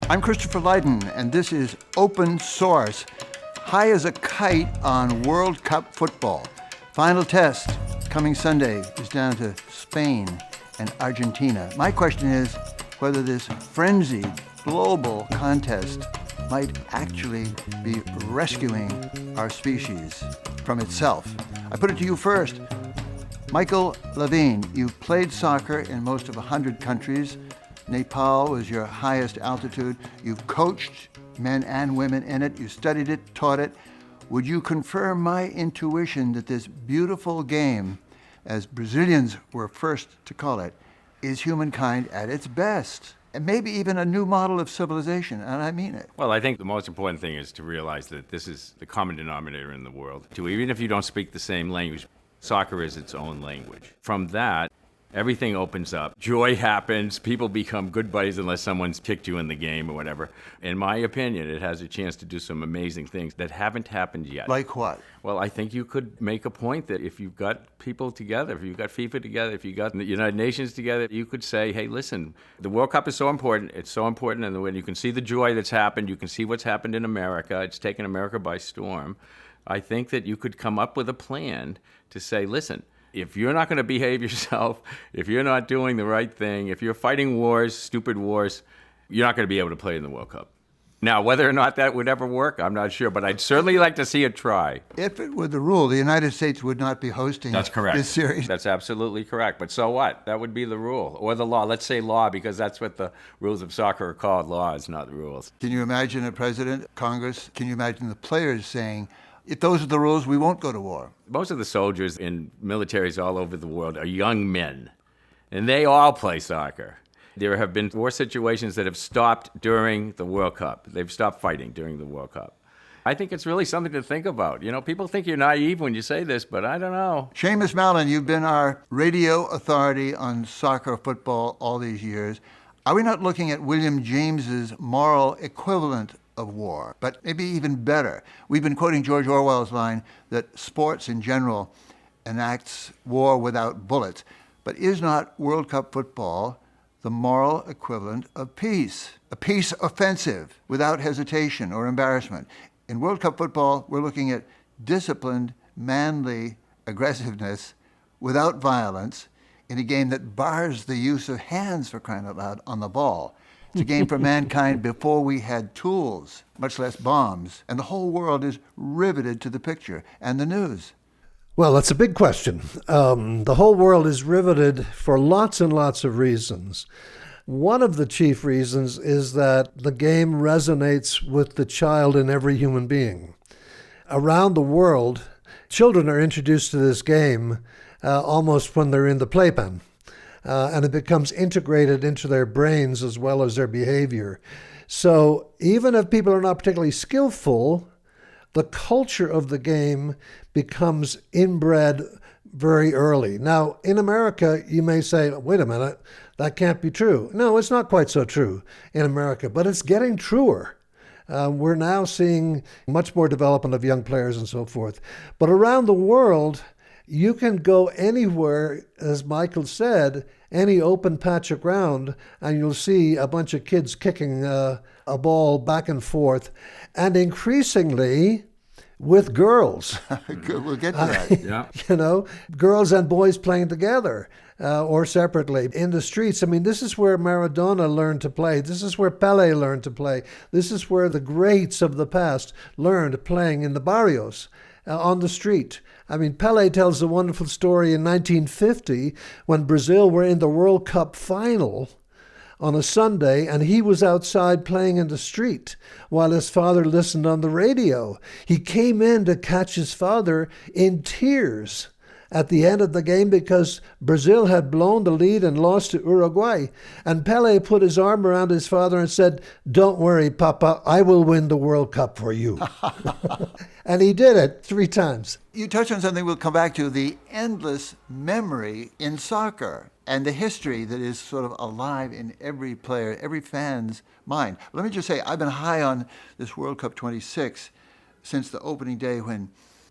I'm Christopher Lydon, and this is Open Source. High as a kite on World Cup football. Final test coming Sunday is down to Spain and Argentina. My question is whether this frenzied global contest might actually be rescuing our species from itself. I put it to you first. Michael LaVigne, you've played soccer in most of 100 countries. Nepal was your highest altitude. You've coached men and women in it. You studied it, taught it. Would you confirm my intuition that this beautiful game, as Brazilians were first to call it, is humankind at its best? And maybe even a new model of civilization, and I mean it. Well, I think the most important thing is to realize that this is the common denominator in the world. Even if you don't speak the same language, soccer is its own language. From that, everything opens up. Joy happens. People become good buddies unless someone's kicked you in the game or whatever. In my opinion, it has a chance to do some amazing things that haven't happened yet. Like what? Well, I think you could make a point that if you've got people together, if you've got FIFA together, if you've got the United Nations together, you could say, hey, listen, the World Cup is so important. It's so important. And when you can see the joy that's happened, you can see what's happened in America. It's taken America by storm. I think that you could come up with a plan to say, listen, if you're not going to behave yourself, if you're not doing the right thing, if you're fighting wars, stupid wars, you're not going to be able to play in the World Cup. Now, whether or not that would ever work, I'm not sure, but I'd certainly like to see it try. If it were the rule, the United States would not be hosting That's correct. This series. That's absolutely correct. But so what? That would be the rule. Or the law. Let's say law, because that's what the rules of soccer are called, laws, not the rules. Can you imagine a president, Congress? Can you imagine the players saying, if those are the rules, we won't go to war? Most of the soldiers in militaries all over the world are young men, and they all play soccer. There have been war situations that have stopped during the World Cup. They've stopped fighting during the World Cup. I think it's really something to think about. You know, people think you're naive when you say this, but I don't know. Seamus Malin, you've been our radio authority on soccer, football all these years. Are we not looking at William James's moral equivalent of war, but maybe even better? We've been quoting George Orwell's line that sports in general enacts war without bullets. But is not World Cup football the moral equivalent of peace? A peace offensive without hesitation or embarrassment. In World Cup football, we're looking at disciplined, manly aggressiveness without violence in a game that bars the use of hands, for crying out loud, on the ball. It's a game for mankind before we had tools, much less bombs. And the whole world is riveted to the picture and the news. Well, that's a big question. The whole world is riveted for lots and lots of reasons. One of the chief reasons is that the game resonates with the child in every human being. Around the world, children are introduced to this game almost when they're in the playpen. And it becomes integrated into their brains as well as their behavior. So even if people are not particularly skillful, the culture of the game becomes inbred very early. Now, in America, you may say, wait a minute, that can't be true. No, it's not quite so true in America, but it's getting truer. We're now seeing much more development of young players and so forth. But around the world, you can go anywhere, as Michael said, any open patch of ground, and you'll see a bunch of kids kicking a ball back and forth, and increasingly with girls. We'll get to that. Yeah. You know, girls and boys playing together or separately in the streets. I mean, this is where Maradona learned to play. This is where Pele learned to play. This is where the greats of the past learned playing in the barrios. On the street. I mean, Pele tells a wonderful story in 1950 when Brazil were in the World Cup final on a Sunday, and he was outside playing in the street while his father listened on the radio. He came in to catch his father in tears at the end of the game because Brazil had blown the lead and lost to Uruguay. And Pele put his arm around his father and said, "Don't worry, Papa, I will win the World Cup for you." And he did it 3 times. You touched on something we'll come back to, the endless memory in soccer and the history that is sort of alive in every player, every fan's mind. Let me just say, I've been high on this World Cup 26 since the opening day when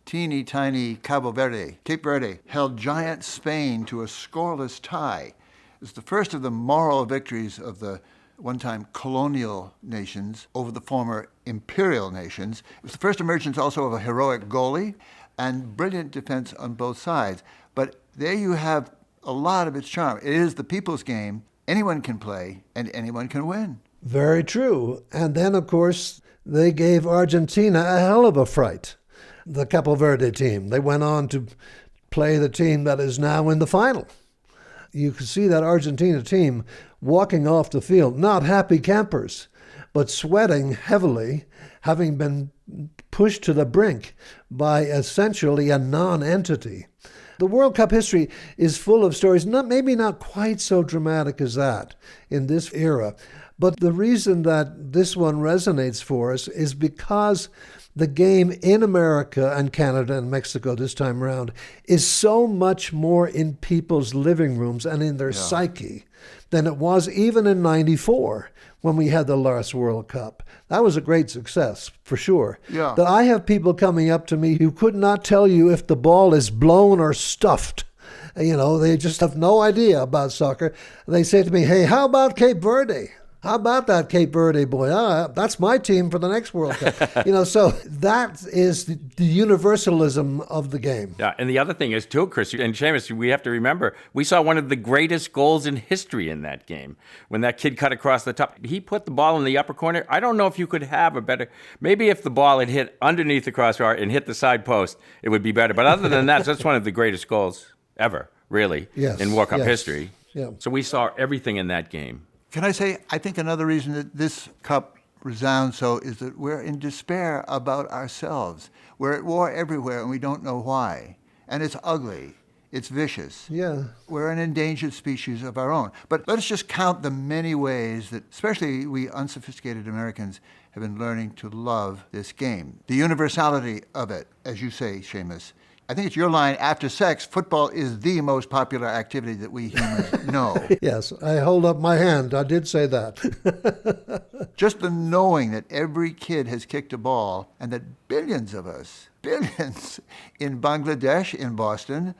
teeny tiny Cape Verde, held giant Spain to a scoreless tie. It was the first of the moral victories of the one-time colonial nations over the former imperial nations. It was the first emergence also of a heroic goalie and brilliant defense on both sides. But there you have a lot of its charm. It is the people's game. Anyone can play and anyone can win. Very true. And then, of course, they gave Argentina a hell of a fright, the Capo Verde team. They went on to play the team that is now in the final. You can see that Argentina team walking off the field, not happy campers, but sweating heavily, having been pushed to the brink by essentially a non-entity. The World Cup history is full of stories, maybe not quite so dramatic as that in this era, but the reason that this one resonates for us is because the game in America and Canada and Mexico this time around is so much more in people's living rooms and in their psyche than it was even in '94 when we had the last World Cup. That was a great success, for sure. Yeah. That I have people coming up to me who could not tell you if the ball is blown or stuffed. You know, they just have no idea about soccer. They say to me, hey, how about Cape Verde? How about that Cape Verde boy? That's my team for the next World Cup. So that is the universalism of the game. Yeah, and the other thing is too, Chris and Seamus, we have to remember, we saw one of the greatest goals in history in that game. When that kid cut across the top, he put the ball in the upper corner. I don't know if you could have a better, maybe if the ball had hit underneath the crossbar and hit the side post, it would be better. But other than that, that's one of the greatest goals ever, really, in World Cup history. Yeah. So we saw everything in that game. Can I say, I think another reason that this cup resounds so is that we're in despair about ourselves. We're at war everywhere and we don't know why. And it's ugly. It's vicious. Yeah. We're an endangered species of our own. But let's just count the many ways that, especially we unsophisticated Americans, have been learning to love this game. The universality of it, as you say, Seamus. I think it's your line, after sex, football is the most popular activity that we humans know. Yes, I hold up my hand. I did say that. Just the knowing that every kid has kicked a ball and that billions of us, billions in Bangladesh, in Boston,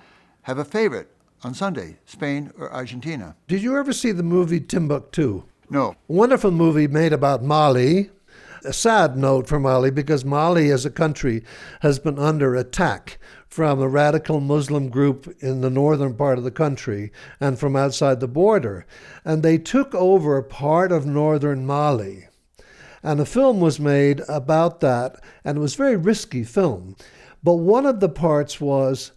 have a favorite on Sunday, Spain or Argentina. Did you ever see the movie Timbuktu? No. A wonderful movie made about Mali. A sad note for Mali because Mali as a country has been under attack from a radical Muslim group in the northern part of the country and from outside the border. And they took over part of northern Mali. And a film was made about that, and it was a very risky film. But one of the parts was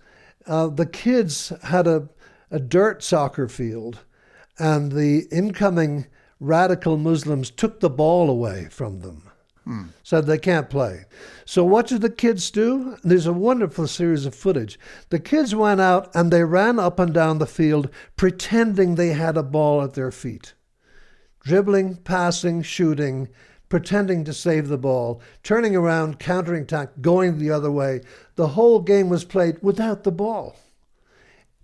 the kids had a dirt soccer field, and the incoming radical Muslims took the ball away from them. Said they can't play. So what did the kids do? There's a wonderful series of footage. The kids went out and they ran up and down the field pretending they had a ball at their feet. Dribbling, passing, shooting, pretending to save the ball, turning around, countering attack, going the other way. The whole game was played without the ball.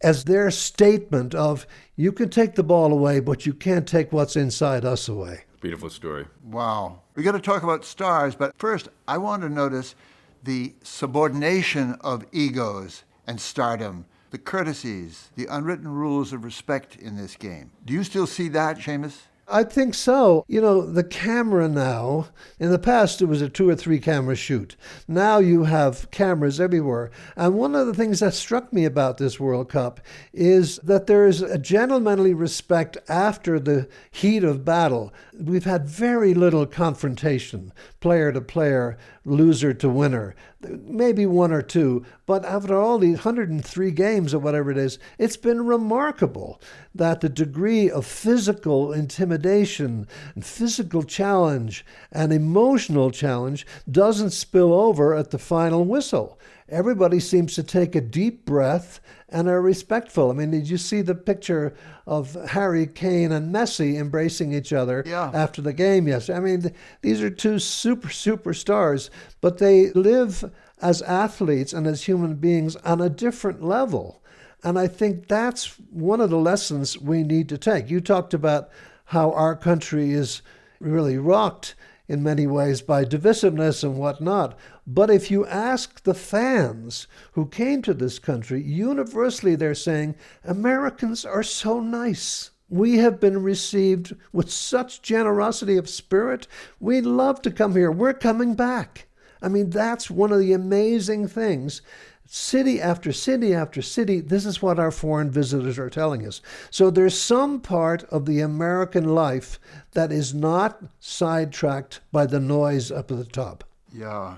As their statement of, you can take the ball away, but you can't take what's inside us away. Beautiful story. Wow. We got to talk about stars, but first I want to notice the subordination of egos and stardom, the courtesies, the unwritten rules of respect in this game. Do you still see that, Seamus? I think so. The camera now, in the past it was a 2 or 3 camera shoot. Now you have cameras everywhere. And one of the things that struck me about this World Cup is that there is a gentlemanly respect after the heat of battle. We've had very little confrontation, player to player, loser to winner. Maybe 1 or 2, but after all these 103 games or whatever it is, it's been remarkable that the degree of physical intimidation and physical challenge and emotional challenge doesn't spill over at the final whistle. Everybody seems to take a deep breath and are respectful. I mean, did you see the picture of Harry Kane and Messi embracing each other after the game yesterday? I mean, these are 2 superstars, but they live as athletes and as human beings on a different level. And I think that's one of the lessons we need to take. You talked about how our country is really rocked in many ways by divisiveness and whatnot. But if you ask the fans who came to this country, universally they're saying, Americans are so nice. We have been received with such generosity of spirit. We love to come here. We're coming back. I mean, that's one of the amazing things. City after city after city, this is what our foreign visitors are telling us. So there's some part of the American life that is not sidetracked by the noise up at the top. Yeah.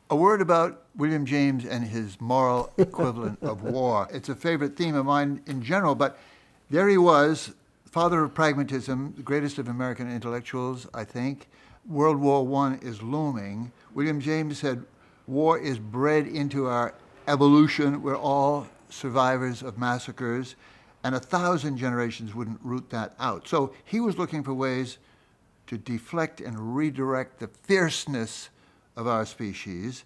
A word about William James and his moral equivalent of war. It's a favorite theme of mine in general, but there he was, father of pragmatism, the greatest of American intellectuals, I think. World War I is looming. William James said, war is bred into our evolution. We're all survivors of massacres, and 1,000 generations wouldn't root that out. So he was looking for ways to deflect and redirect the fierceness of our species,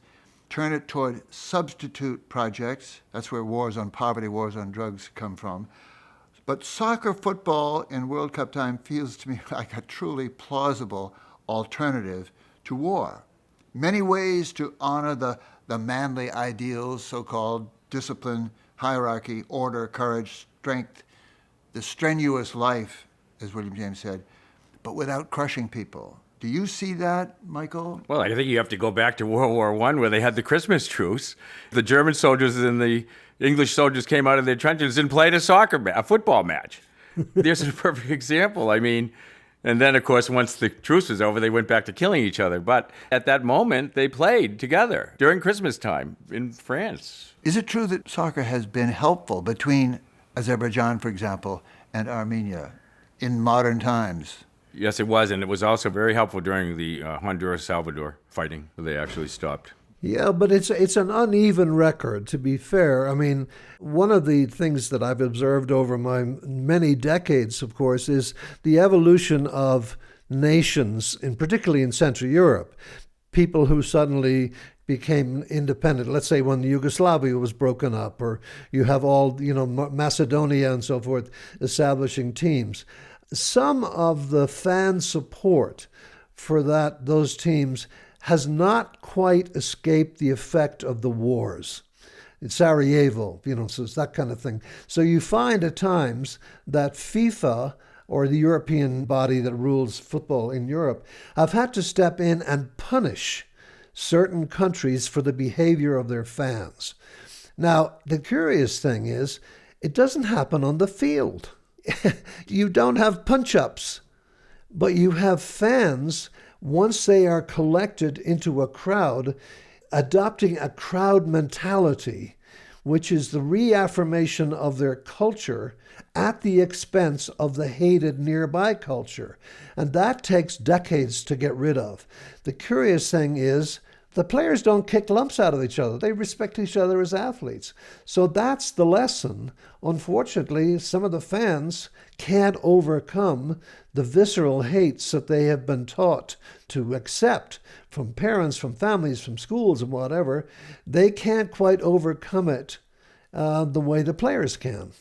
turn it toward substitute projects. That's where wars on poverty, wars on drugs come from. But soccer, football in World Cup time feels to me like a truly plausible alternative to war. Many ways to honor the manly ideals, so-called discipline, hierarchy, order, courage, strength, the strenuous life, as William James said, but without crushing people. Do you see that, Michael? Well, I think you have to go back to World War I, where they had the Christmas truce. The German soldiers and the English soldiers came out of their trenches and played a football match. There's a perfect example. I mean, and then, of course, once the truce was over, they went back to killing each other. But at that moment, they played together during Christmas time in France. Is it true that soccer has been helpful between Azerbaijan, for example, and Armenia in modern times? Yes, it was, and it was also very helpful during the Honduras-Salvador fighting. They actually stopped. Yeah, but it's an uneven record, to be fair. I mean, one of the things that I've observed over my many decades, of course, is the evolution of nations, and particularly in Central Europe. People who suddenly became independent. Let's say when Yugoslavia was broken up, or you have all, Macedonia and so forth establishing teams. Some of the fan support for those teams has not quite escaped the effect of the wars. In Sarajevo, so it's that kind of thing. So you find at times that FIFA, or the European body that rules football in Europe, have had to step in and punish certain countries for the behavior of their fans. Now, the curious thing is, it doesn't happen on the field. You don't have punch-ups, but you have fans, once they are collected into a crowd, adopting a crowd mentality, which is the reaffirmation of their culture at the expense of the hated nearby culture. And that takes decades to get rid of. The curious thing is, the players don't kick lumps out of each other. They respect each other as athletes. So that's the lesson. Unfortunately, some of the fans can't overcome the visceral hates that they have been taught to accept from parents, from families, from schools, and whatever. They can't quite overcome it the way the players can.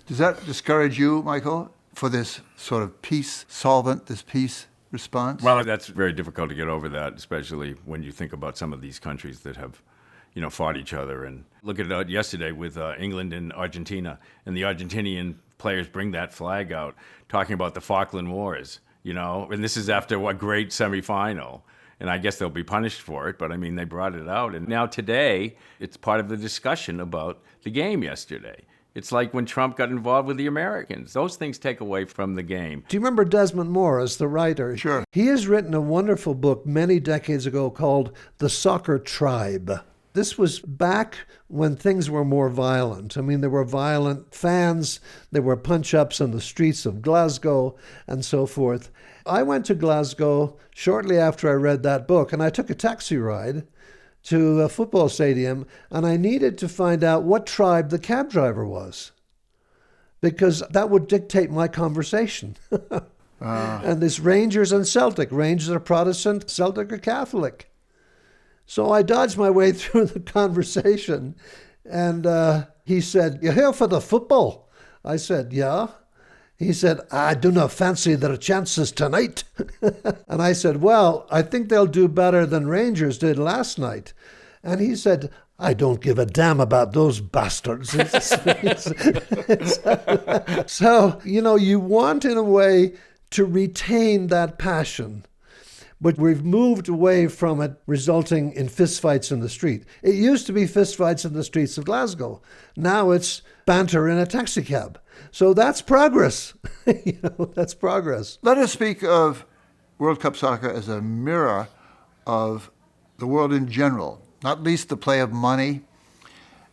Does that discourage you, Michael, for this sort of peace solvent, this peace response? Well, that's very difficult to get over that, especially when you think about some of these countries that have, fought each other. And look at it yesterday with England and Argentina, and the Argentinian players bring that flag out, talking about the Falkland Wars, and this is after a great semifinal. And I guess they'll be punished for it, but I mean, they brought it out. And now today, it's part of the discussion about the game yesterday. It's like when Trump got involved with the Americans. Those things take away from the game. Do you remember Desmond Morris, the writer? Sure. He has written a wonderful book many decades ago called The Soccer Tribe. This was back when things were more violent. I mean, there were violent fans, there were punch-ups on the streets of Glasgow, and so forth. I went to Glasgow shortly after I read that book, and I took a taxi ride to a football stadium, and I needed to find out what tribe the cab driver was, because that would dictate my conversation. And there's Rangers and Celtic. Rangers are Protestant, Celtic are Catholic. So I dodged my way through the conversation, and he said, "You're here for the football?" I said, "Yeah." He said, "I do not fancy their chances tonight." And I said, "Well, I think they'll do better than Rangers did last night." And he said, I don't give a damn about those bastards. So, you want in a way to retain that passion. But we've moved away from it resulting in fistfights in the street. It used to be fistfights in the streets of Glasgow. Now it's banter in a taxicab. So that's progress. That's progress. Let us speak of World Cup soccer as a mirror of the world in general, not least the play of money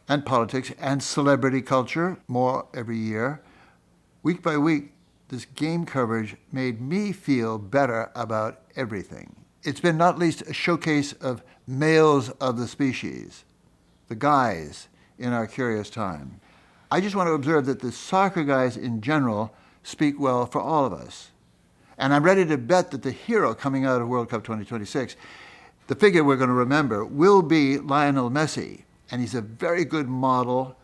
and politics and celebrity culture, more every year. Week by week, this game coverage made me feel better about everything. It's been not least a showcase of males of the species, the guys in our curious time. I just want to observe that the soccer guys in general speak well for all of us. And I'm ready to bet that the hero coming out of World Cup 2026, the figure we're going to remember, will be Lionel Messi. And he's a very good model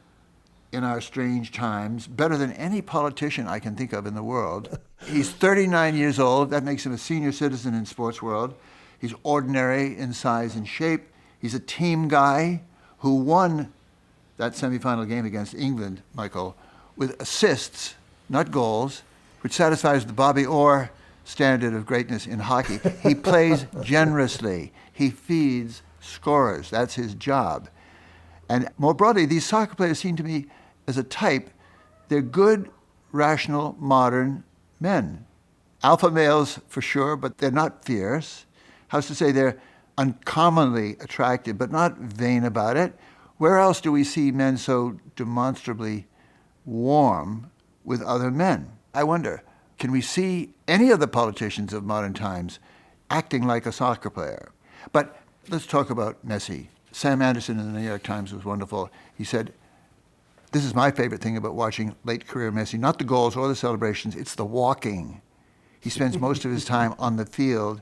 in our strange times, better than any politician I can think of in the world. He's 39 years old. That makes him a senior citizen in sports world. He's ordinary in size and shape. He's a team guy who won that semifinal game against England, Michael, with assists, not goals, which satisfies the Bobby Orr standard of greatness in hockey. He plays generously. He feeds scorers. That's his job. And more broadly, these soccer players seem to me, as a type, they're good, rational, modern men. Alpha males for sure, but they're not fierce. How's to say they're uncommonly attractive, but not vain about it. Where else do we see men so demonstrably warm with other men? I wonder, can we see any of the politicians of modern times acting like a soccer player? But let's talk about Messi. Sam Anderson in the New York Times was wonderful. He said, this is my favorite thing about watching late career Messi, not the goals or the celebrations, it's the walking. He spends most of his time on the field,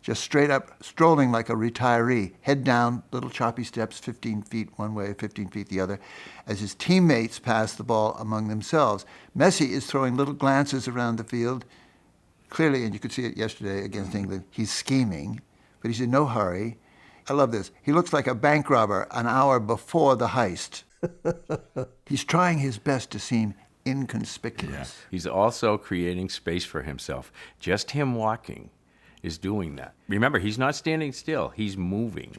just straight up strolling like a retiree, head down, little choppy steps, 15 feet one way, 15 feet the other, as his teammates pass the ball among themselves. Messi is throwing little glances around the field. Clearly, and you could see it yesterday against England, he's scheming, but he's in no hurry. I love this. He looks like a bank robber an hour before the heist. He's trying his best to seem inconspicuous. Yeah. He's also creating space for himself. Just him walking is doing that. Remember, he's not standing still. He's moving.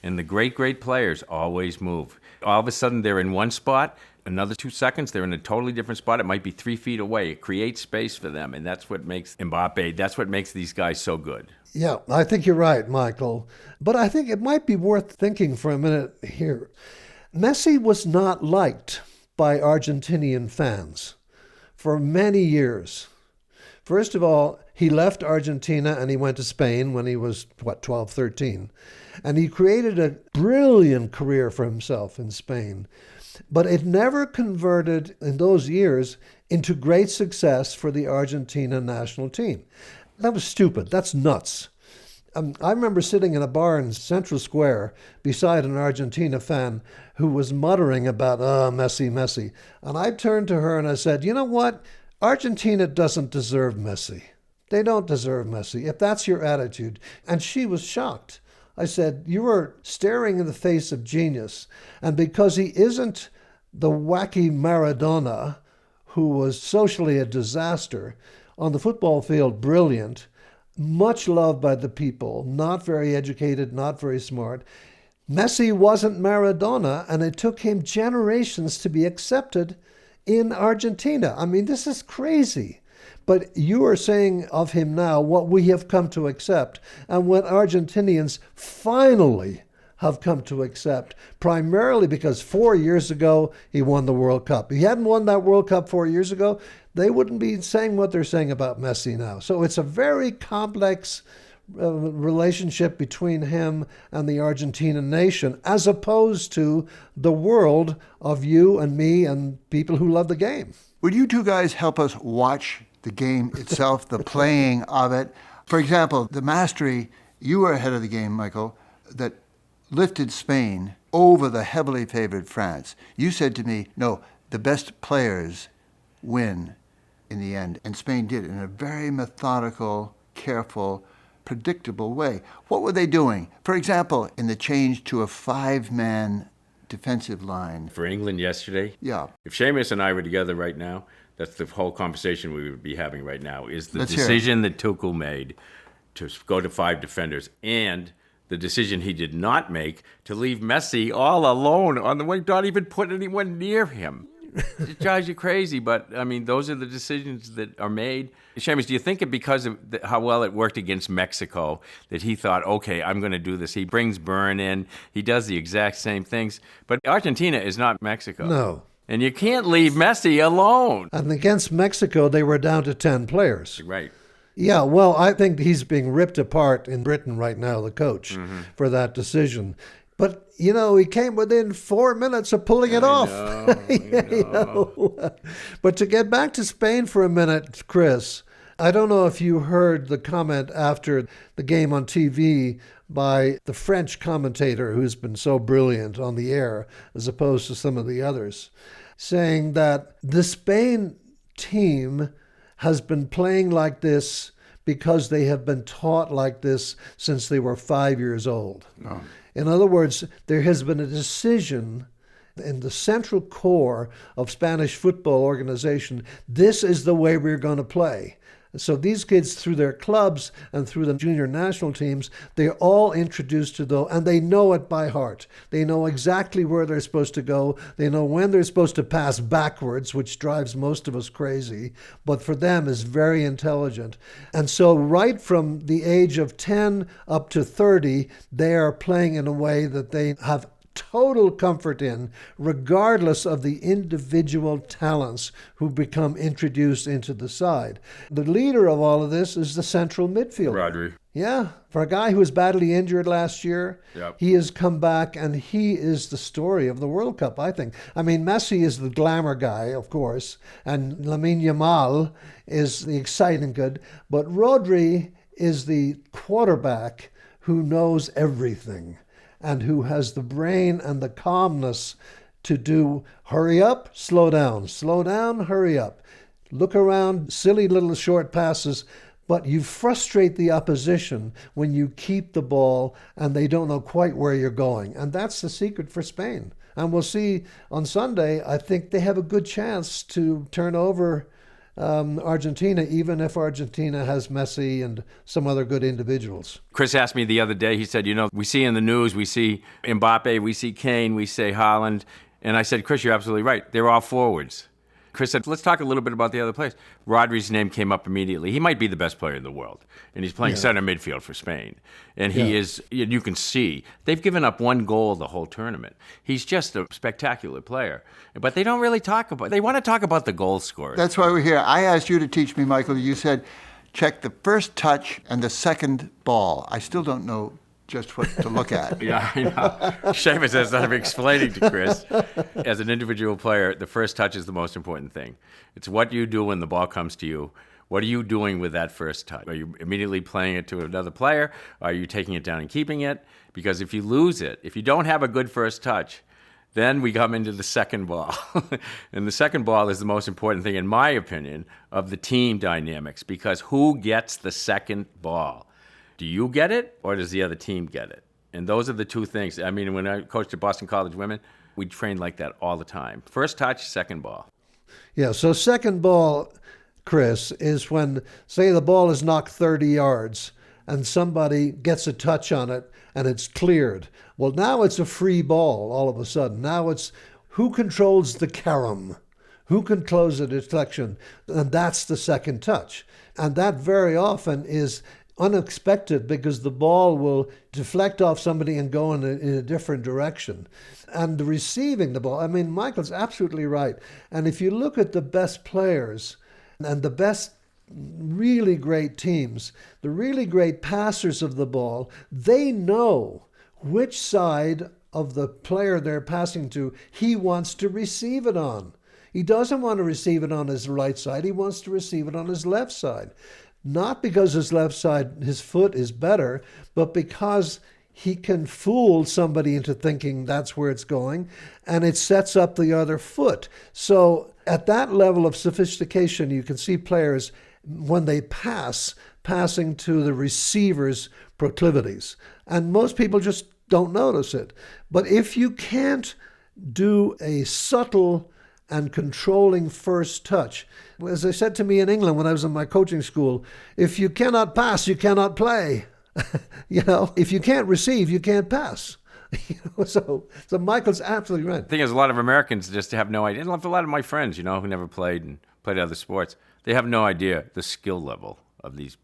And the great, great players always move. All of a sudden, they're in one spot. Another 2 seconds, they're in a totally different spot. It might be 3 feet away. It creates space for them. And that's what makes Mbappe, that's what makes these guys so good. Yeah, I think you're right, Michael. But I think it might be worth thinking for a minute here. Messi was not liked by Argentinian fans for many years. First of all, he left Argentina and he went to Spain when he was, 12, 13. And he created a brilliant career for himself in Spain. But it never converted in those years into great success for the Argentina national team. That was stupid. That's nuts. I remember sitting in a bar in Central Square beside an Argentina fan who was muttering about, Messi, Messi. And I turned to her and I said, you know what? Argentina doesn't deserve Messi. They don't deserve Messi, if that's your attitude. And she was shocked. I said, you are staring in the face of genius. And because he isn't the wacky Maradona, who was socially a disaster, on the football field, brilliant, much loved by the people, not very educated, not very smart. Messi wasn't Maradona, and it took him generations to be accepted in Argentina. I mean, this is crazy. But you are saying of him now what we have come to accept, and what Argentinians finally have come to accept, primarily because 4 years ago he won the World Cup. If he hadn't won that World Cup 4 years ago, they wouldn't be saying what they're saying about Messi now. So it's a very complex relationship between him and the Argentine nation, as opposed to the world of you and me and people who love the game. Would you two guys help us watch the game itself, the playing of it? For example, the mastery, you were ahead of the game, Michael, that lifted Spain over the heavily favored France. You said to me, no, the best players win in the end. And Spain did in a very methodical, careful, predictable way. What were they doing? For example, in the change to a 5-man defensive line. For England yesterday, Yeah. if Seamus and I were together right now, that's the whole conversation we would be having right now, is the Let's hear it. decision that Tuchel made to go to 5 defenders and the decision he did not make to leave Messi all alone on the wing, not even put anyone near him. It drives you crazy, but I mean, those are the decisions that are made. Seamus, do you think it because of how well it worked against Mexico that he thought, okay, I'm going to do this? He brings Byrne in. He does the exact same things. But Argentina is not Mexico. No. And you can't leave Messi alone. And against Mexico, they were down to 10 players. Right. Yeah, well, I think he's being ripped apart in Britain right now, the coach, for that decision. But, you know, he came within 4 minutes of pulling it off. I know. But to get back to Spain for a minute, Chris, I don't know if you heard the comment after the game on TV by the French commentator who's been so brilliant on the air as opposed to some of the others, saying that the Spain team has been playing like this because they have been taught like this since they were 5 years old. Oh. In other words, there has been a decision in the central core of Spanish football organization, this is the way we're going to play. So these kids, through their clubs and through the junior national teams, they're all introduced to those, and they know it by heart. They know exactly where they're supposed to go. They know when they're supposed to pass backwards, which drives most of us crazy, but for them is very intelligent. And so right from the age of 10 up to 30, they are playing in a way that they have total comfort in, regardless of the individual talents who become introduced into the side. The leader of all of this is the central midfielder. Rodri. Yeah, for a guy who was badly injured last year, Yep. he has come back and he is the story of the World Cup, I think. I mean, Messi is the glamour guy, of course, and Lamine Yamal is the exciting good, but Rodri is the quarterback who knows everything and who has the brain and the calmness to do hurry up, slow down, hurry up. Look around, silly little short passes, but you frustrate the opposition when you keep the ball and they don't know quite where you're going. And that's the secret for Spain. And we'll see on Sunday, I think they have a good chance to turn over Argentina, even if Argentina has Messi and some other good individuals. Chris asked me the other day, he said, you know, we see in the news, we see Mbappe, we see Kane, we see Haaland. And I said, Chris, you're absolutely right. They're all forwards. Chris said, let's talk a little bit about the other players. Rodri's name came up immediately. He might be the best player in the world. And he's playing center midfield for Spain. And he is, you can see, they've given up 1 goal the whole tournament. He's just a spectacular player. But they don't really talk about, they want to talk about the goal scorers. That's why we're here. I asked you to teach me, Michael. You said check the first touch and the second ball. I still don't know just what to look at. Yeah, I know. Seamus has I'm explaining to Chris. As an individual player, the first touch is the most important thing. It's what you do when the ball comes to you. What are you doing with that first touch? Are you immediately playing it to another player? Are you taking it down and keeping it? Because if you lose it, if you don't have a good first touch, then we come into the second ball. And the second ball is the most important thing, in my opinion, of the team dynamics, because who gets the second ball? Do you get it, or does the other team get it? And those are the two things. I mean, when I coached at Boston College Women, we trained like that all the time. First touch, second ball. Yeah, so second ball, Chris, is when, say, the ball is knocked 30 yards and somebody gets a touch on it and it's cleared. Well, now it's a free ball all of a sudden. Now it's who controls the carom, who controls the deflection, and that's the second touch. And that very often is unexpected because the ball will deflect off somebody and go in a different direction. And receiving the ball, I mean, Michael's absolutely right. And if you look at the best players and the best really great teams, the really great passers of the ball, they know which side of the player they're passing to he wants to receive it on. He doesn't want to receive it on his right side. He wants to receive it on his left side. Not because his left side, his foot is better, but because he can fool somebody into thinking that's where it's going, and it sets up the other foot. So at that level of sophistication, you can see players, when they pass, passing to the receiver's proclivities. And most people just don't notice it. But if you can't do a subtle and controlling first touch. As they said to me in England when I was in my coaching school, if you cannot pass, you cannot play. If you can't receive, you can't pass. So Michael's absolutely right. The thing is, a lot of Americans just have no idea. A lot of my friends, who never played other sports, they have no idea the skill level of these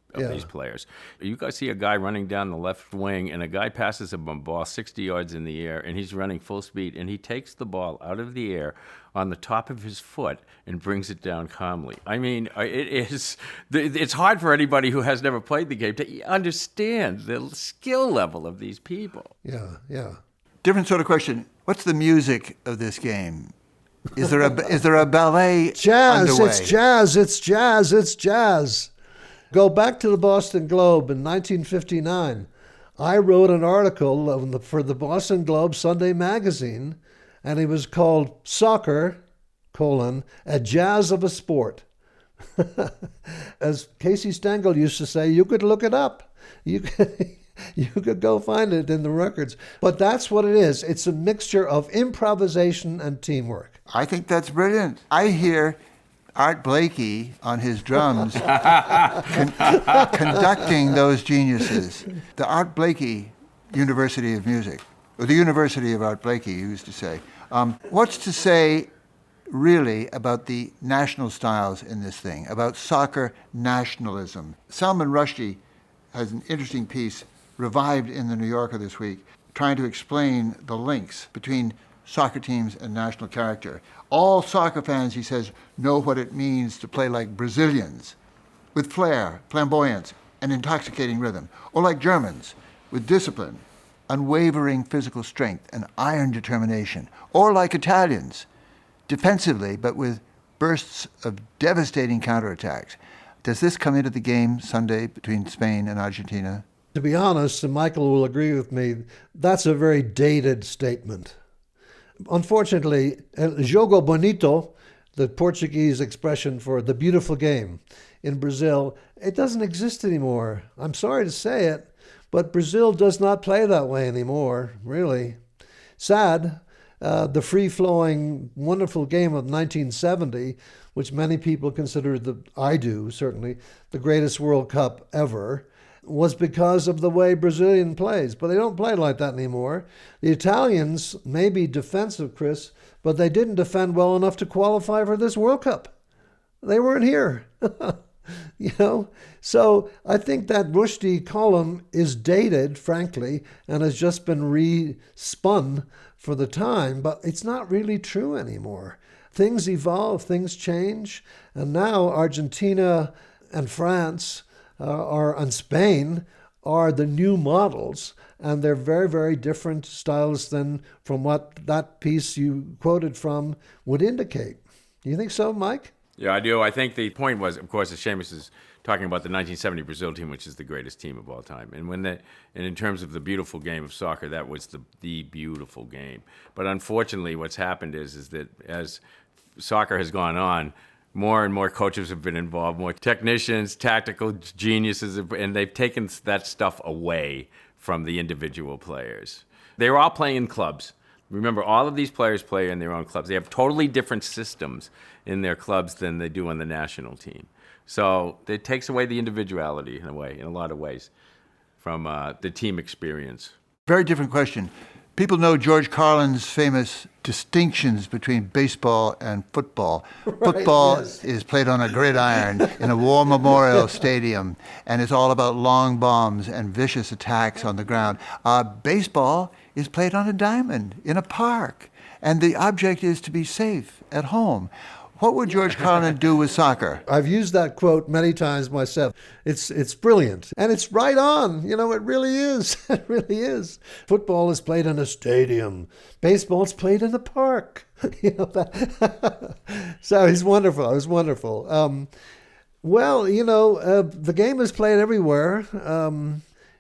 players. You guys see a guy running down the left wing, and a guy passes him a ball 60 yards in the air, and he's running full speed, and he takes the ball out of the air on the top of his foot and brings it down calmly. I mean, it's hard for anybody who has never played the game to understand the skill level of these people. Yeah. Different sort of question. What's the music of this game? Is there a ballet jazz, underway? It's jazz. Go back to the Boston Globe in 1959. I wrote an article for the Boston Globe Sunday magazine, and it was called Soccer, a Jazz of a Sport. As Casey Stengel used to say, you could look it up. You could go find it in the records. But that's what it is. It's a mixture of improvisation and teamwork. I think that's brilliant. I hear Art Blakey on his drums conducting those geniuses. The Art Blakey University of Music, or the University of Art Blakey, he used to say. What's to say, really, about the national styles in this thing, about soccer nationalism? Salman Rushdie has an interesting piece revived in the New Yorker this week, trying to explain the links between soccer teams and national character. All soccer fans, he says, know what it means to play like Brazilians, with flair, flamboyance, and intoxicating rhythm, or like Germans, with discipline, unwavering physical strength, and iron determination, or like Italians, defensively, but with bursts of devastating counterattacks. Does this come into the game Sunday between Spain and Argentina? To be honest, and Michael will agree with me, that's a very dated statement. Unfortunately, el jogo bonito, the Portuguese expression for the beautiful game in Brazil, it doesn't exist anymore. I'm sorry to say it, but Brazil does not play that way anymore, really. Sad. The free-flowing, wonderful game of 1970, which many people consider, I do certainly, the greatest World Cup ever, was because of the way Brazilian plays. But they don't play like that anymore. The Italians may be defensive, Chris, but they didn't defend well enough to qualify for this World Cup. They weren't here. So I think that Rushdie column is dated, frankly, and has just been re-spun for the time, but it's not really true anymore. Things evolve, things change, and now Argentina and France and Spain are the new models, and they're very, very different styles than from what that piece you quoted from would indicate. Do you think so, Mike? Yeah, I do. I think the point was, of course, that Seamus is talking about the 1970 Brazil team, which is the greatest team of all time. And in terms of the beautiful game of soccer, that was the beautiful game. But unfortunately, what's happened is that as soccer has gone on, more and more coaches have been involved, more technicians, tactical geniuses, and they've taken that stuff away from the individual players. They were all playing in clubs. Remember, all of these players play in their own clubs. They have totally different systems in their clubs than they do on the national team. So it takes away the individuality in a lot of ways, from the team experience. Very different question. People know George Carlin's famous distinctions between baseball and football. Right, Football yes. is played on a gridiron in a war memorial stadium, and it's all about long bombs and vicious attacks on the ground. Baseball is played on a diamond in a park, and the object is to be safe at home. What would George Carlin do with soccer? I've used that quote many times myself. It's brilliant. And it's right on. It really is. It really is. Football is played in a stadium. Baseball is played in a park. So it's wonderful. It was wonderful. The game is played everywhere.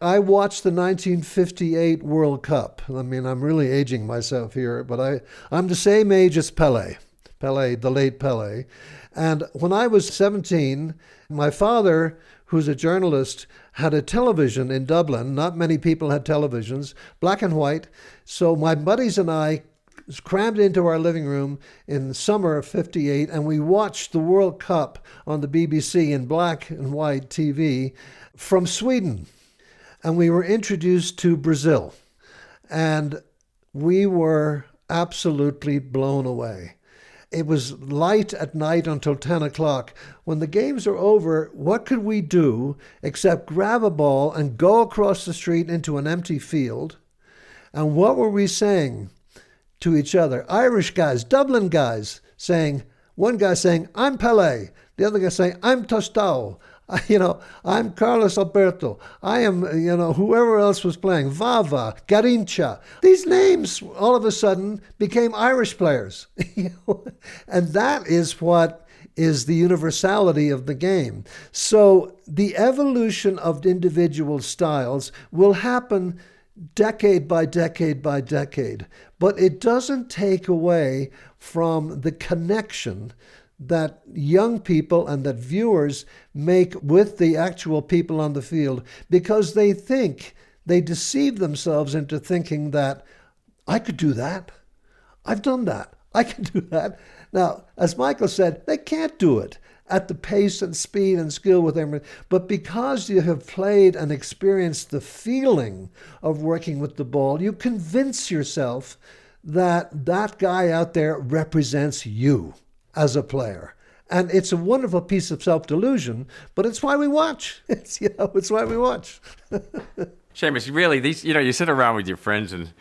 I watched the 1958 World Cup. I mean, I'm really aging myself here, but I'm the same age as Pelé, the late Pelé. And when I was 17, my father, who's a journalist, had a television in Dublin. Not many people had televisions, black and white. So my buddies and I crammed into our living room in the summer of '58, and we watched the World Cup on the BBC in black and white TV from Sweden. And we were introduced to Brazil. And we were absolutely blown away. It was light at night until 10 o'clock. When the games are over, what could we do except grab a ball and go across the street into an empty field? And what were we saying to each other? Irish guys, Dublin guys, saying, one guy saying, I'm Pelé. The other guy saying, I'm Tostão. I'm Carlos Alberto. I am, whoever else was playing, Vava, Garincha. These names all of a sudden became Irish players. And that is what is the universality of the game. So the evolution of individual styles will happen decade by decade by decade, but it doesn't take away from the connection that young people and that viewers make with the actual people on the field, because they deceive themselves into thinking that I could do that. I've done that. I can do that. Now, as Michael said, they can't do it at the pace and speed and skill with them. But because you have played and experienced the feeling of working with the ball, you convince yourself that that guy out there represents you as a player. And it's a wonderful piece of self-delusion, but it's why we watch. It's why we watch. Seamus, really, you sit around with your friends and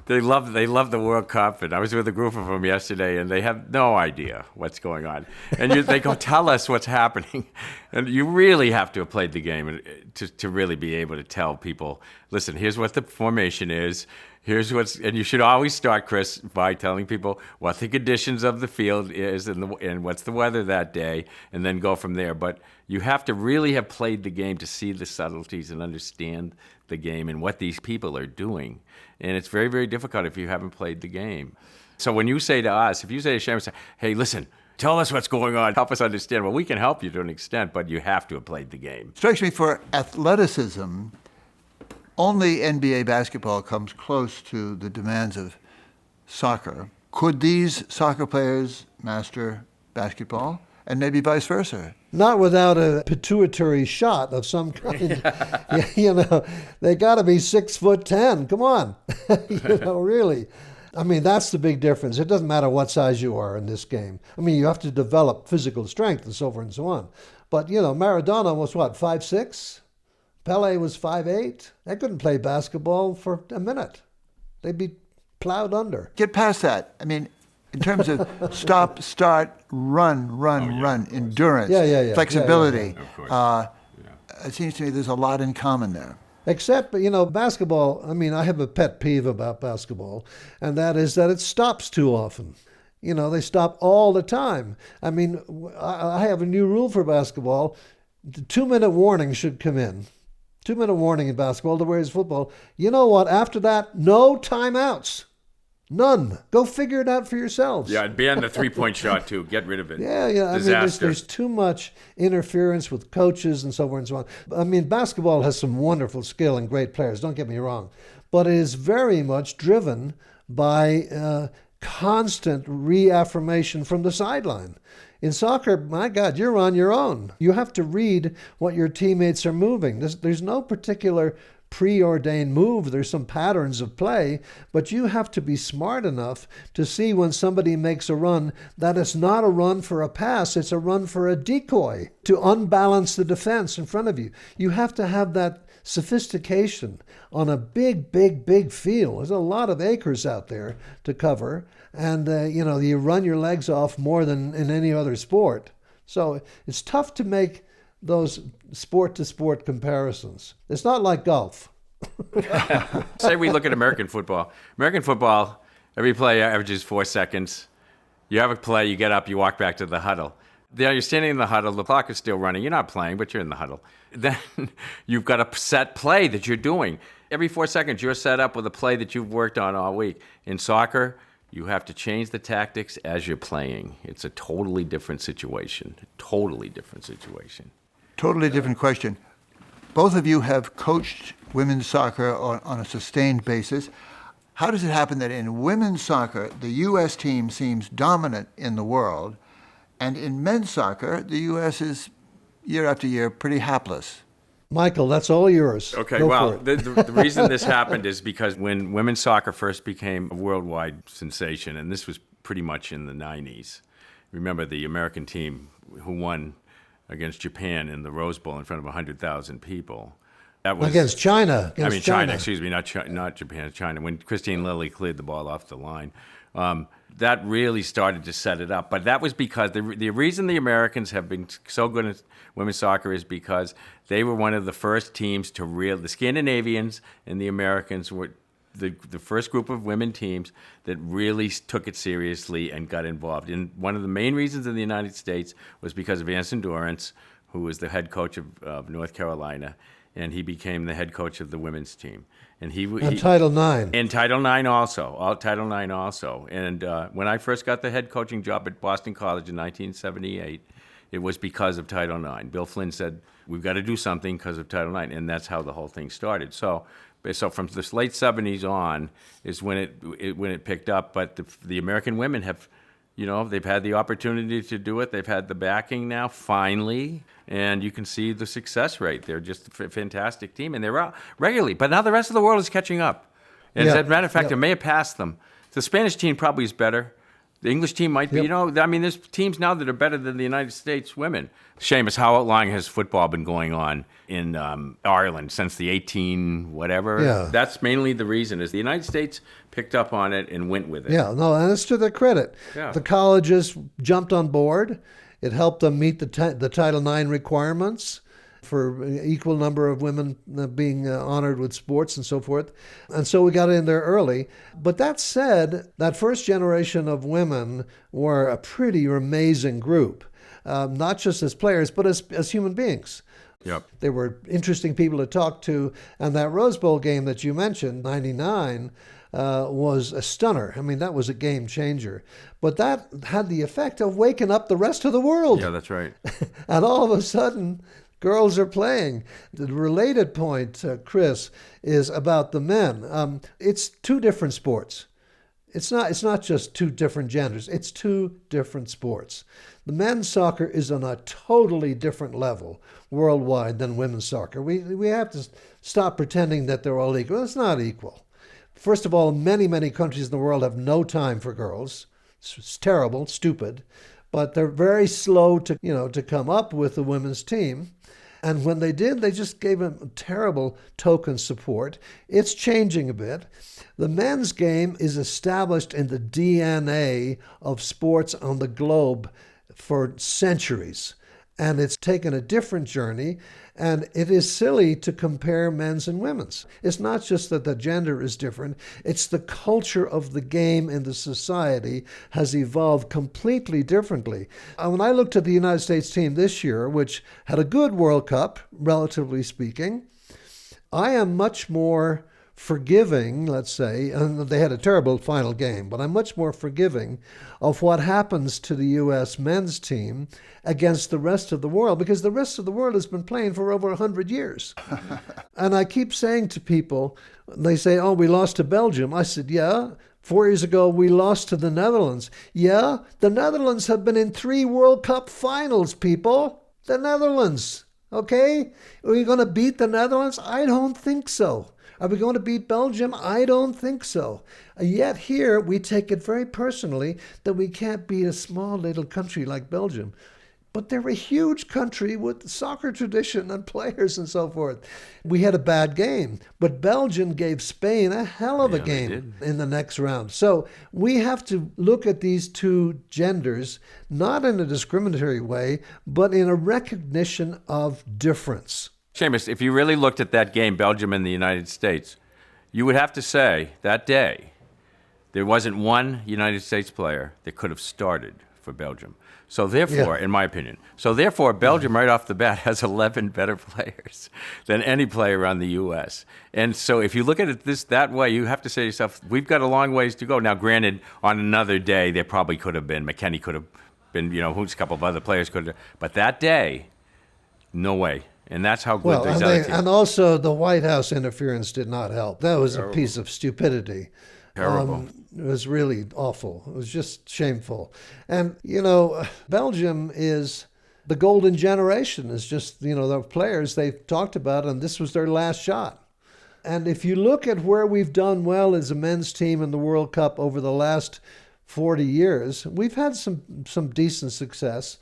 they love the World Cup, and I was with a group of them yesterday, and they have no idea what's going on. And they go, tell us what's happening. And you really have to have played the game to really be able to tell people, listen, here's what the formation is. And you should always start, Chris, by telling people what the conditions of the field is and what's the weather that day, and then go from there. But you have to really have played the game to see the subtleties and understand the game and what these people are doing. And it's very, very difficult if you haven't played the game. So when you say to us, if you say to Seamus, hey, listen, tell us what's going on, help us understand. Well, we can help you to an extent, but you have to have played the game. Strikes me for athleticism, only NBA basketball comes close to the demands of soccer. Could these soccer players master basketball? And maybe vice versa? Not without a pituitary shot of some kind. They got to be 6'10". Come on, really. I mean, that's the big difference. It doesn't matter what size you are in this game. I mean, you have to develop physical strength and so forth and so on. But, Maradona was 5'6"? Pelé was 5'8". They couldn't play basketball for a minute. They'd be plowed under. Get past that. I mean, in terms of stop, start, run, endurance, flexibility. Of course. It seems to me there's a lot in common there. Except, basketball, I have a pet peeve about basketball, and that is that it stops too often. They stop all the time. I have a new rule for basketball. The 2-minute warning should come in. 2-minute warning in basketball, the way it's football. You know what? After that, no timeouts. None. Go figure it out for yourselves. Yeah, and ban the three-point shot, too. Get rid of it. Yeah. There's too much interference with coaches and so forth and so on. Basketball has some wonderful skill and great players, don't get me wrong. But it is very much driven by constant reaffirmation from the sideline. In soccer, my God, you're on your own. You have to read what your teammates are moving. There's no particular preordained move. There's some patterns of play, but you have to be smart enough to see when somebody makes a run that it's not a run for a pass, it's a run for a decoy to unbalance the defense in front of you. You have to have that sophistication on a big field. There's a lot of acres out there to cover, and you run your legs off more than in any other sport. So it's tough to make those sport-to-sport comparisons. It's not like golf. Say we look at American football. American football, every play averages 4 seconds. You have a play, you get up, you walk back to the huddle. There, you're standing in the huddle, the clock is still running. You're not playing, but you're in the huddle. Then you've got a set play that you're doing. Every 4 seconds, you're set up with a play that you've worked on all week. In soccer, you have to change the tactics as you're playing. It's a totally different situation. Totally different situation. Totally different question. Both of you have coached women's soccer on a sustained basis. How does it happen that in women's soccer, the U.S. team seems dominant in the world, and in men's soccer, the U.S. is, year after year, pretty hapless? Michael, that's all yours. Okay, Go well, for it. the reason this happened is because when women's soccer first became a worldwide sensation, and this was pretty much in the 90s, remember the American team who won against Japan in the Rose Bowl in front of 100,000 people. That was Against China. China, excuse me, not Japan, China. When Christine Lilly cleared the ball off the line, that really started to set it up. But that was because the reason the Americans have been so good at women's soccer is because they were one of the first teams to the Scandinavians and the Americans were the first group of women teams that really took it seriously and got involved. And one of the main reasons in the United States was because of Anson Dorrance, who was the head coach of North Carolina, and he became the head coach of the women's team. And Title IX. And Title IX also. Title IX also. And when I first got the head coaching job at Boston College in 1978, it was because of Title IX. Bill Flynn said, we've got to do something because of Title IX, and that's how the whole thing started. So from the late 70s on is when it picked up, but the American women have, they've had the opportunity to do it. They've had the backing now, finally, and you can see the success rate. They're just a fantastic team, and they're out regularly. But now the rest of the world is catching up. And as a matter of fact, it may have passed them. The Spanish team probably is better. The English team might be, there's teams now that are better than the United States women. Seamus, how long has football been going on in Ireland since the 18 whatever? Yeah. That's mainly the reason, is the United States picked up on it and went with it. Yeah, no, and it's to their credit. Yeah. The colleges jumped on board. It helped them meet the Title IX requirements for equal number of women being honored with sports and so forth. And so we got in there early. But that said, that first generation of women were a pretty amazing group, not just as players, but as human beings. Yep. They were interesting people to talk to. And that Rose Bowl game that you mentioned, 99, was a stunner. I mean, that was a game changer. But that had the effect of waking up the rest of the world. Yeah, that's right. And all of a sudden, girls are playing. The related point, Chris, is about the men. It's two different sports. It's not just two different genders. It's two different sports. The men's soccer is on a totally different level worldwide than women's soccer. We have to stop pretending that they're all equal. It's not equal. First of all, many, many countries in the world have no time for girls. It's terrible, stupid. But they're very slow to come up with the women's team. And when they did, they just gave them terrible token support. It's changing a bit. The men's game is established in the DNA of sports on the globe for centuries. And it's taken a different journey, and it is silly to compare men's and women's. It's not just that the gender is different, it's the culture of the game in the society has evolved completely differently. When I looked at the United States team this year, which had a good World Cup, relatively speaking, I am much more forgiving, let's say, and they had a terrible final game, but I'm much more forgiving of what happens to the U.S. men's team against the rest of the world, because the rest of the world has been playing for over 100 years. And I keep saying to people, they say, oh, we lost to Belgium. I said, yeah. 4 years ago, we lost to the Netherlands. Yeah, the Netherlands have been in 3 World Cup finals, people. The Netherlands, okay? Are we going to beat the Netherlands? I don't think so. Are we going to beat Belgium? I don't think so. Yet here, we take it very personally that we can't beat a small little country like Belgium. But they're a huge country with soccer tradition and players and so forth. We had a bad game, but Belgium gave Spain a hell of a game in the next round. So we have to look at these two genders, not in a discriminatory way, but in a recognition of difference. Seamus, if you really looked at that game, Belgium and the United States, you would have to say that day there wasn't one United States player that could have started for Belgium. So therefore, in my opinion, Belgium right off the bat has 11 better players than any player on the U.S. And so if you look at it that way, you have to say to yourself, we've got a long ways to go. Now, granted, on another day, there probably could have been, McKennie could have been, who's a couple of other players could have, but that day, no way. And that's how good and also the White House interference did not help. That was a piece of stupidity. Terrible. It was really awful. It was just shameful. And, Belgium is the golden generation. Is just, the players they've talked about, and this was their last shot. And if you look at where we've done well as a men's team in the World Cup over the last 40 years, we've had some decent success.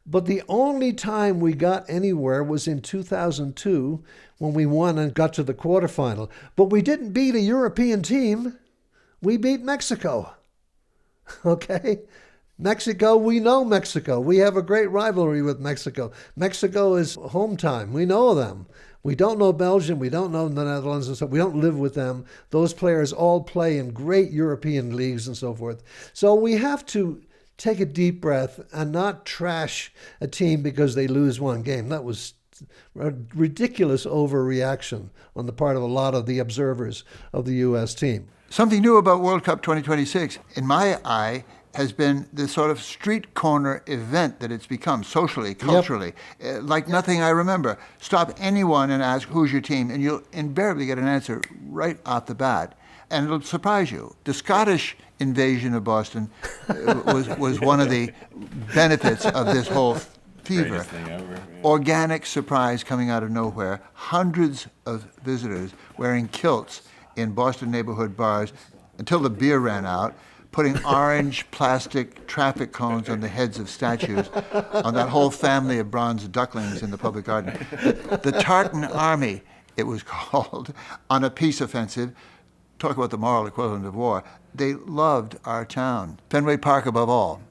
But the only time we got anywhere was in 2002 when we won and got to the quarterfinal. But we didn't beat a European team. We beat Mexico. Okay? Mexico, we know Mexico. We have a great rivalry with Mexico. Mexico is home time. We know them. We don't know Belgium. We don't know the Netherlands and so we don't live with them. Those players all play in great European leagues and so forth. So we have to take a deep breath and not trash a team because they lose one game. That was a ridiculous overreaction on the part of a lot of the observers of the U.S. team. Something new about World Cup 2026, in my eye, has been this sort of street corner event that it's become socially, culturally, like nothing I remember. Stop anyone and ask, who's your team? And you'll invariably get an answer right off the bat. And it'll surprise you. The Scottish invasion of Boston was one of the benefits of this whole fever. Greatest thing ever. Yeah. Organic surprise coming out of nowhere. Hundreds of visitors wearing kilts in Boston neighborhood bars until the beer ran out, putting orange plastic traffic cones on the heads of statues, on that whole family of bronze ducklings in the public garden. The Tartan Army, it was called, on a peace offensive. Talk about the moral equivalent of war. They loved our town. Fenway Park above all.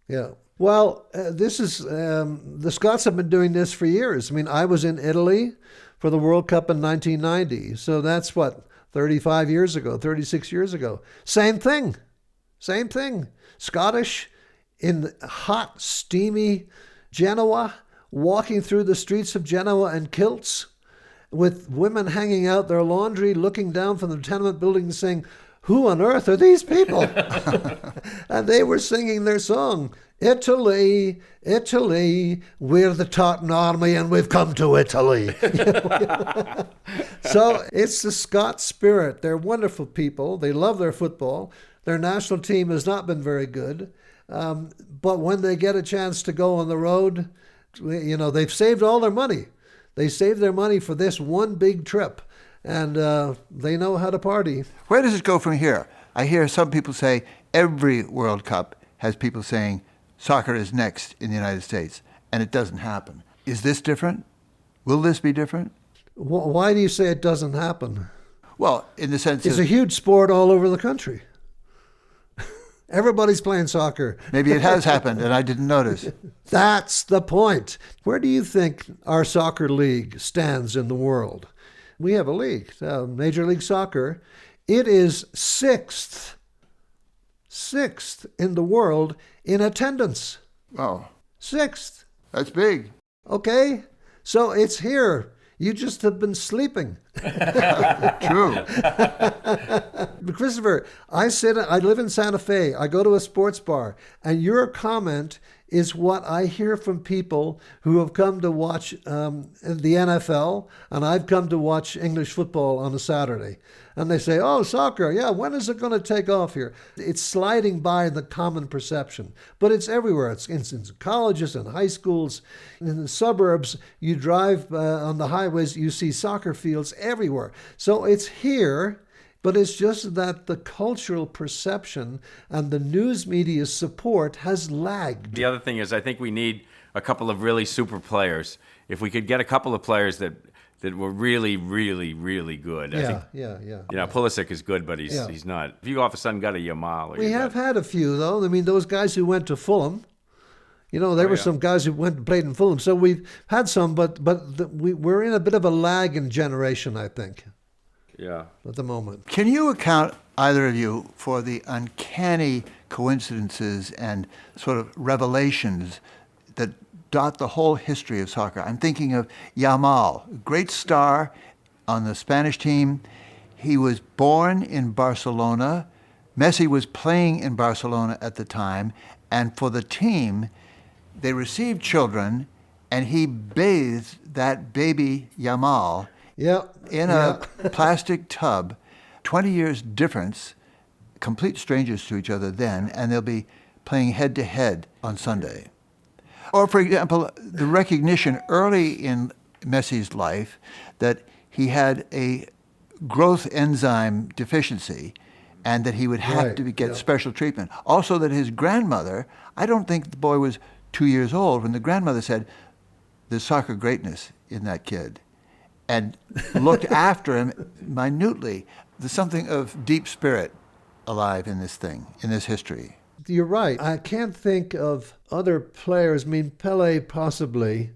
Yeah. Well, this is, the Scots have been doing this for years. I mean, I was in Italy for the World Cup in 1990. So that's 35 years ago, 36 years ago. Same thing. Scottish in hot, steamy Genoa, walking through the streets of Genoa in kilts, with women hanging out their laundry, looking down from the tenement building saying, who on earth are these people? And they were singing their song, Italy, Italy, we're the Tartan Army and we've come to Italy. So it's the Scots spirit. They're wonderful people. They love their football. Their national team has not been very good. But when they get a chance to go on the road, they've saved all their money. They saved their money for this one big trip, and they know how to party. Where does it go from here? I hear some people say every World Cup has people saying soccer is next in the United States, and it doesn't happen. Is this different? Will this be different? Why do you say it doesn't happen? Well, in the sense it's a huge sport all over the country. Everybody's playing soccer. Maybe it has happened and I didn't notice. That's the point. Where do you think our soccer league stands in the world? We have a league, Major League Soccer. It is sixth in the world in attendance. Oh. Sixth. That's big. Okay, so it's here. You just have been sleeping. True. Christopher, I live in Santa Fe. I go to a sports bar, and your comment is what I hear from people who have come to watch the NFL, and I've come to watch English football on a Saturday. And they say, oh, soccer, yeah, when is it going to take off here? It's sliding by the common perception, but it's everywhere. It's in colleges and high schools. In the suburbs, you drive on the highways, you see soccer fields everywhere. So it's here, but it's just that the cultural perception and the news media's support has lagged. The other thing is I think we need a couple of really super players. If we could get a couple of players that were really, really, really good. I think, Pulisic is good, but he's not. If you all of a sudden got a Yamal. We have had a few, though. I mean, those guys who went to Fulham, there were some guys who went and played in Fulham. So we've had some, but we're in a bit of a lagging generation, I think. Yeah. At the moment. Can you account, either of you, for the uncanny coincidences and sort of revelations that dot the whole history of soccer? I'm thinking of Yamal, great star on the Spanish team. He was born in Barcelona. Messi was playing in Barcelona at the time, and for the team, they received children, and he bathed that baby Yamal in a plastic tub. 20 years difference complete strangers to each other then, and they'll be playing head-to-head on Sunday. Or, for example, the recognition early in Messi's life that he had a growth enzyme deficiency and that he would have to get special treatment. Also that his grandmother, I don't think the boy was 2 years old when the grandmother said, "There's soccer greatness in that kid," and looked after him minutely. There's something of deep spirit alive in this thing, in this history. You're right. I can't think of other players. I mean, Pele possibly,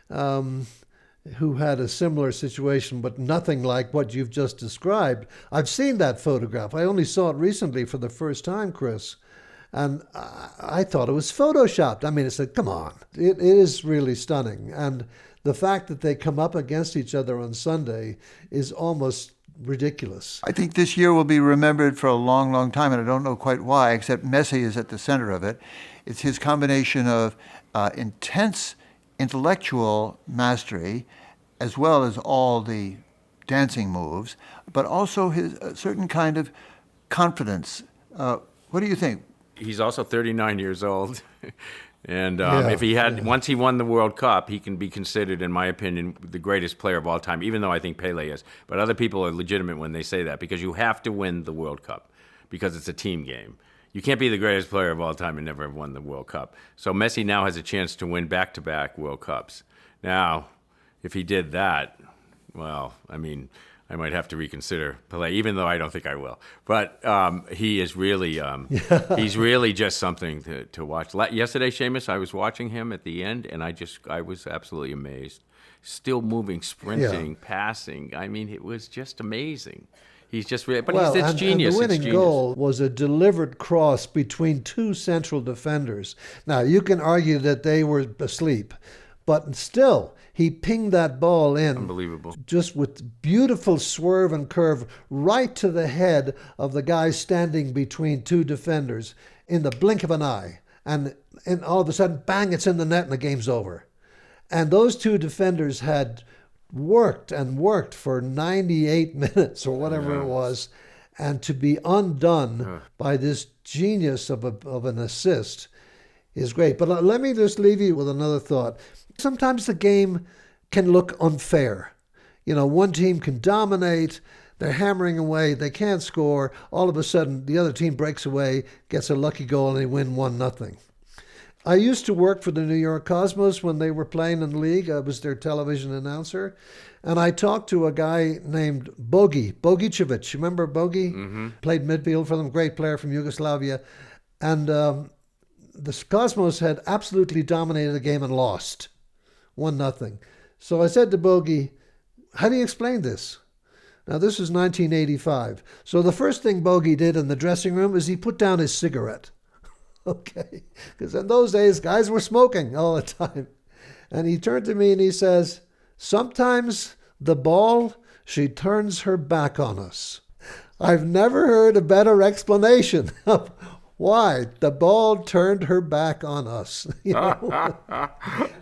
who had a similar situation, but nothing like what you've just described. I've seen that photograph. I only saw it recently for the first time, Chris, and I thought it was photoshopped. I mean, it's like, come on. It is really stunning. And the fact that they come up against each other on Sunday is almost ridiculous. I think this year will be remembered for a long, long time, and I don't know quite why, except Messi is at the center of it. It's his combination of intense intellectual mastery, as well as all the dancing moves, but also his certain kind of confidence. What do you think? He's also 39 years old. And if he had, once he won the World Cup, he can be considered, in my opinion, the greatest player of all time, even though I think Pele is. But other people are legitimate when they say that, because you have to win the World Cup, because it's a team game. You can't be the greatest player of all time and never have won the World Cup. So Messi now has a chance to win back-to-back World Cups. Now, if he did that, well, I mean, I might have to reconsider Pelé, even though I don't think I will. But he is really, he's really just something to watch. Yesterday, Seamus, I was watching him at the end, and I was absolutely amazed. Still moving, sprinting, passing. I mean, it was just amazing. He's just really, but it's genius. And the winning goal was a delivered cross between two central defenders. Now, you can argue that they were asleep, but still, he pinged that ball in. Unbelievable. Just with beautiful swerve and curve right to the head of the guy standing between two defenders in the blink of an eye. And all of a sudden, bang, it's in the net and the game's over. And those two defenders had worked and worked for 98 minutes or whatever it was, and to be undone by this genius of an assist is great. But let me just leave you with another thought. Sometimes the game can look unfair. You know, one team can dominate, they're hammering away, they can't score. All of a sudden, the other team breaks away, gets a lucky goal, and they win 1-0. I used to work for the New York Cosmos when they were playing in the league. I was their television announcer. And I talked to a guy named Bogicevic. You remember Bogi? Mm-hmm. Played midfield for them, great player from Yugoslavia. And the Cosmos had absolutely dominated the game and lost 1-0. So I said to Bogi, how do you explain this? Now, this was 1985. So the first thing Bogi did in the dressing room is he put down his cigarette. Okay, because in those days, guys were smoking all the time. And he turned to me and he says, sometimes the ball, she turns her back on us. I've never heard a better explanation of why the ball turned her back on us. You know?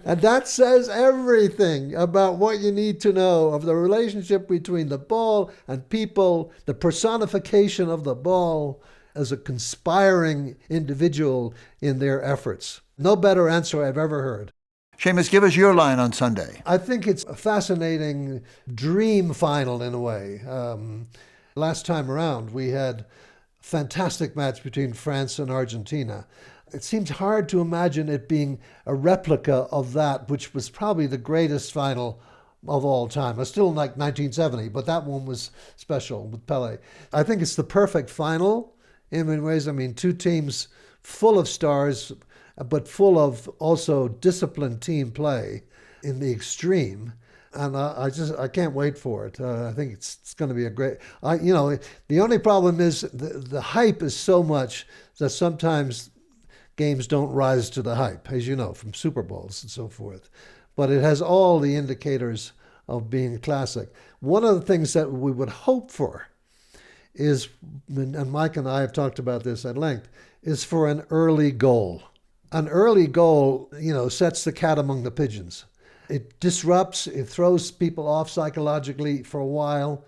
And that says everything about what you need to know of the relationship between the ball and people, the personification of the ball as a conspiring individual in their efforts. No better answer I've ever heard. Seamus, give us your line on Sunday. I think it's a fascinating dream final in a way. Last time around, we had a fantastic match between France and Argentina. It seems hard to imagine it being a replica of that, which was probably the greatest final of all time. It's still like 1970, but that one was special with Pelé. I think it's the perfect final in many ways. I mean, two teams full of stars, but full of also disciplined team play in the extreme. And I can't wait for it. I think it's going to be a great. The only problem is the hype is so much that sometimes games don't rise to the hype, as you know, from Super Bowls and so forth. But it has all the indicators of being a classic. One of the things that we would hope for is, and Mike and I have talked about this at length, is for an early goal. An early goal, sets the cat among the pigeons. It disrupts, it throws people off psychologically for a while,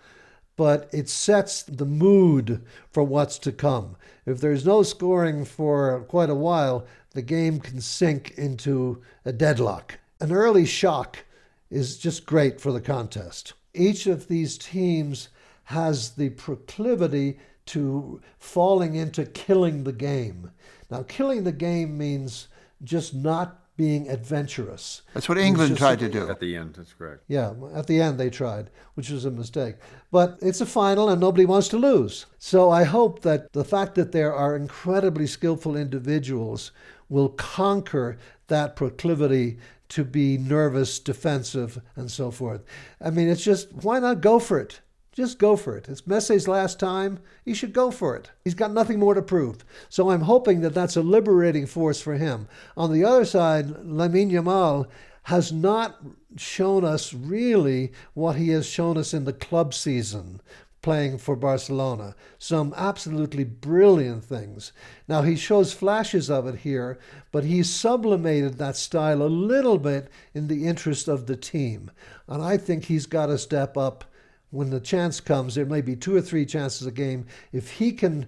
but it sets the mood for what's to come. If there's no scoring for quite a while, the game can sink into a deadlock. An early shock is just great for the contest. Each of these teams has the proclivity to falling into killing the game. Now, killing the game means just not being adventurous. That's what England tried to do. At the end, that's correct. Yeah, at the end they tried, which was a mistake. But it's a final and nobody wants to lose. So I hope that the fact that there are incredibly skillful individuals will conquer that proclivity to be nervous, defensive, and so forth. I mean, it's just, why not go for it? Just go for it. It's Messi's last time. He should go for it. He's got nothing more to prove. So I'm hoping that that's a liberating force for him. On the other side, Lamine Yamal has not shown us really what he has shown us in the club season playing for Barcelona. Some absolutely brilliant things. Now, he shows flashes of it here, but he's sublimated that style a little bit in the interest of the team. And I think he's got to step up. When the chance comes, there may be 2 or 3 chances a game. If he can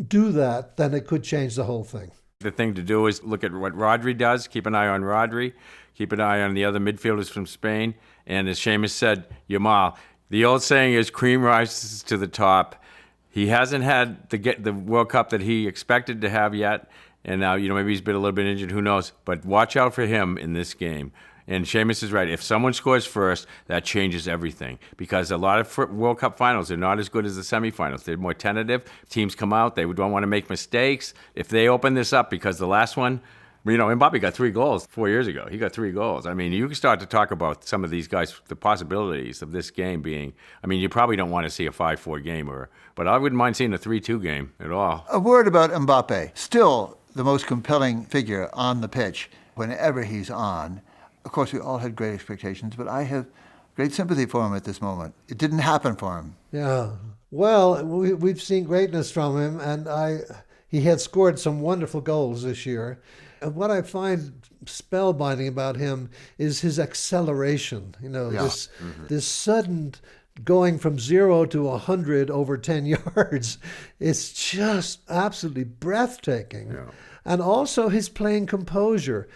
do that, then it could change the whole thing. The thing to do is look at what Rodri does. Keep an eye on Rodri. Keep an eye on the other midfielders from Spain. And as Seamus said, Yamal. The old saying is cream rises to the top. He hasn't had the World Cup that he expected to have yet. And now, maybe he's been a little bit injured. Who knows? But watch out for him in this game. And Seamus is right. If someone scores first, that changes everything. Because a lot of World Cup finals are not as good as the semifinals. They're more tentative. Teams come out. They don't want to make mistakes. If they open this up, because the last one, Mbappe got 3 goals 4 years ago. He got 3 goals. I mean, you can start to talk about some of these guys, the possibilities of this game being, you probably don't want to see a 5-4 game, but I wouldn't mind seeing a 3-2 game at all. A word about Mbappe. Still the most compelling figure on the pitch whenever he's on. Of course, we all had great expectations, but I have great sympathy for him at this moment. It didn't happen for him. Yeah. Well, we've seen greatness from him, and he had scored some wonderful goals this year. And what I find spellbinding about him is his acceleration. This sudden going from 0 to 100 over 10 yards. It's just absolutely breathtaking. Yeah. And also his playing composure.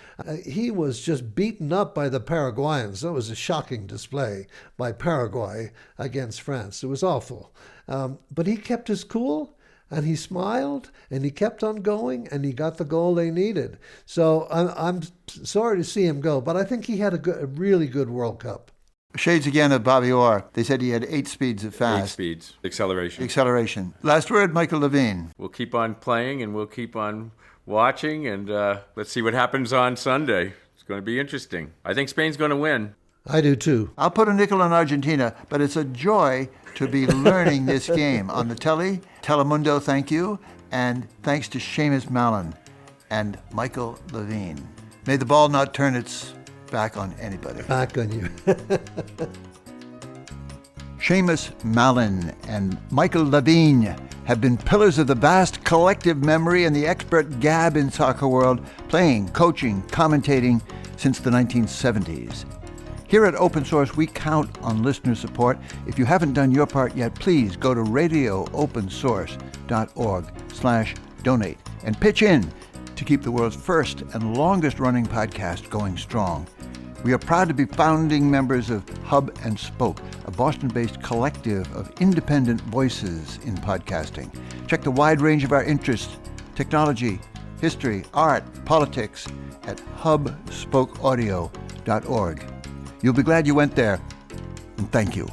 He was just beaten up by the Paraguayans. That was a shocking display by Paraguay against France. It was awful. But he kept his cool, and he smiled, and he kept on going, and he got the goal they needed. So I'm sorry to see him go, but I think he had a really good World Cup. Shades again of Bobby Orr. They said he had 8 speeds of fast. 8 speeds. Acceleration. Last word, Michael LaVigne. We'll keep on playing, and we'll keep on watching, and let's see what happens on Sunday. It's going to be interesting. I think Spain's going to win. I do too. I'll put a nickel on Argentina, but it's a joy to be learning this game on the telly. Telemundo, thank you. And thanks to Seamus Malin and Michael LaVigne. May the ball not turn its back on anybody. Back on you. Seamus Malin and Michael LaVigne have been pillars of the vast collective memory and the expert gab in soccer world, playing, coaching, commentating since the 1970s. Here at Open Source, we count on listener support. If you haven't done your part yet, please go to radioopensource.org/donate and pitch in to keep the world's first and longest-running podcast going strong. We are proud to be founding members of Hub and Spoke, a Boston-based collective of independent voices in podcasting. Check the wide range of our interests, technology, history, art, politics, at hubspokeaudio.org. You'll be glad you went there, and thank you.